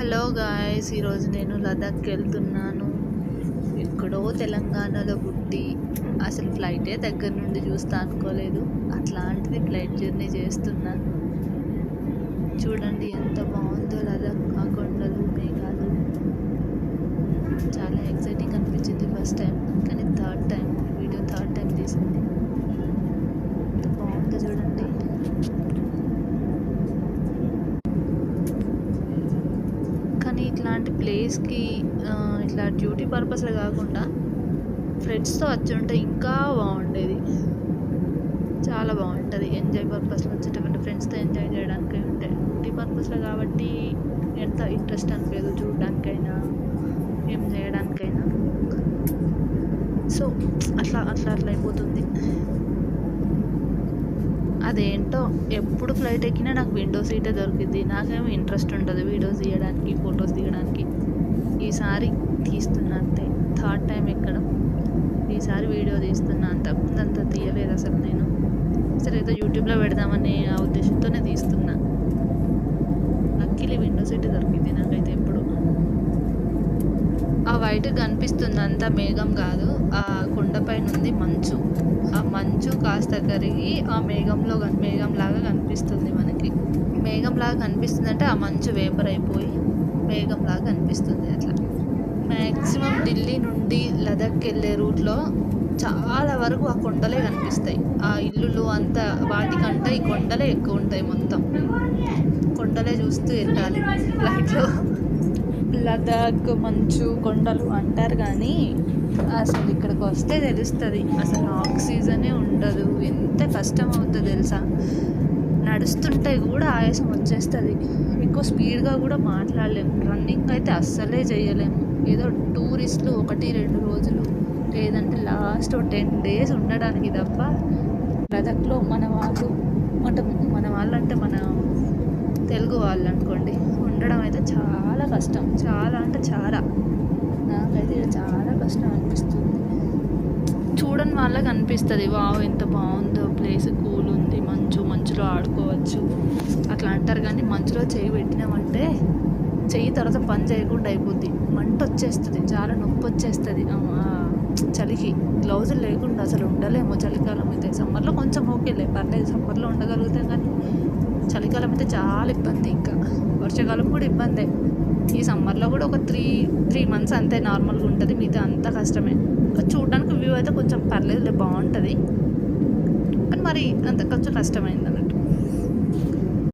Hello guys, ఈరోజు నేను లదాఖ్కి వెళ్తున్నాను. ఎక్కడో తెలంగాణలో పుట్టి అసలు ఫ్లైటే దగ్గర నుండి చూస్తా అనుకోలేదు. అట్లాంటిది ఫ్లైట్ జర్నీ చేస్తున్నా. చూడండి ఎంత బాగుందో లదాఖ్. ఆ కొండలు, మేఘాలు చాలా ఎక్సైటింగ్ అనిపించింది ఫస్ట్ టైం. కానీ థర్డ్ టైం తీసింది. ఎంత బాగుందో చూడండి. కానీ ఇట్లాంటి ప్లేస్కి ఇట్లా డ్యూటీ పర్పస్లో కాకుండా ఫ్రెండ్స్తో వచ్చి ఉంటే ఇంకా బాగుండేది. చాలా బాగుంటుంది. ఎంజాయ్ పర్పస్లో వచ్చేటప్పుడు ఫ్రెండ్స్తో ఎంజాయ్ చేయడానికి ఉంటే, డ్యూటీ పర్పస్లో కాబట్టి ఎంత ఇంట్రెస్ట్ అనిపించదు చూడడానికైనా ఏం చేయడానికైనా. సో అట్లా అయిపోతుంది. అదేంటో ఎప్పుడు ఫ్లైట్ ఎక్కినా నాకు విండో సీటే దొరికింది. నాకేమో ఇంట్రెస్ట్ ఉంటుంది వీడియోస్ తీయడానికి, ఫొటోస్ దిగడానికి. ఈసారి తీస్తున్నా అంతే. థర్డ్ టైం ఎక్కడం, ఈసారి వీడియో తీస్తున్నా. అంత తీయలేదు అసలు నేను. అసలు ఏదో యూట్యూబ్లో పెడదామనే ఆ ఉద్దేశంతోనే తీస్తున్నా. లక్కీలీ విండో సీటే దొరికింది నాకైతే. ఎప్పుడు ఆ వైట్ కనిపిస్తుంది అంతా మేఘం కాదు, ఆ కొండపైన ఉంది మంచు. ఆ మంచు కాస్త కరిగి ఆ మేఘంలాగా కనిపిస్తుంది మనకి. మేఘంలాగా కనిపిస్తుంది అంటే ఆ మంచు వేపర్ అయిపోయి మేఘంలాగా కనిపిస్తుంది. అట్లా మ్యాక్సిమం ఢిల్లీ నుండి లదాఖ్కి వెళ్ళే రూట్లో చాలా వరకు ఆ కొండలే కనిపిస్తాయి. ఆ ఇల్లులు అంతా వాటికంటే ఈ కొండలే ఎక్కువ ఉంటాయి. మొత్తం కొండలే చూస్తూ వెళ్ళాలి ఫ్లైట్లో. లదాఖ్ మంచు కొండలు అంటారు కానీ అసలు ఇక్కడికి వస్తే తెలుస్తుంది. అసలు ఆక్సిజనే ఉండదు. ఎంత కష్టం అవుతుందో తెలుసా. నడుస్తుంటే కూడా ఆయాసం వచ్చేస్తుంది. ఎక్కువ స్పీడ్గా కూడా మాట్లాడలేము. రన్నింగ్ అయితే అస్సలే చేయలేము. ఏదో టూరిస్టులు 1-2 రోజులు లేదంటే లాస్ట్ 10 days ఉండడానికి తప్ప లదాఖ్లో మన వాళ్ళు అంటే మన తెలుగు వాళ్ళు అనుకోండి, ఉండడం అయితే చాలా కష్టం. చాలా అంటే చాలా, నాకైతే చాలా కష్టం అనిపిస్తుంది. చూడని వాళ్ళకి అనిపిస్తుంది వావ్ ఎంత బాగుందో ప్లేస్, కూల్ ఉంది, మంచులో ఆడుకోవచ్చు అట్లా అంటారు. కానీ మంచులో చెయ్యి పెట్టినామంటే చెయ్యి తర్వాత పని చేయకుండా అయిపోద్ది. మంట వచ్చేస్తుంది, చాలా నొప్పి వచ్చేస్తుంది. చలికి గ్లౌజులు లేకుండా అసలు ఉండలేము. చలికాలం అయితే, సమ్మర్లో కొంచెం ఓకేలే పర్లేదు, సమ్మర్లో ఉండగలుగుతాం. కానీ చలికాలం అయితే చాలా ఇబ్బంది. ఇంకా వర్షాకాలం కూడా ఇబ్బందే. ఈ సమ్మర్లో కూడా ఒక 3 months అంతే నార్మల్గా ఉంటుంది. మిగతా అంతా కష్టమే. చూడడానికి వ్యూ అయితే కొంచెం పర్లేదులే, బాగుంటుంది. కానీ మరి అంత కొంచెం కష్టమైంది అన్నట్టు.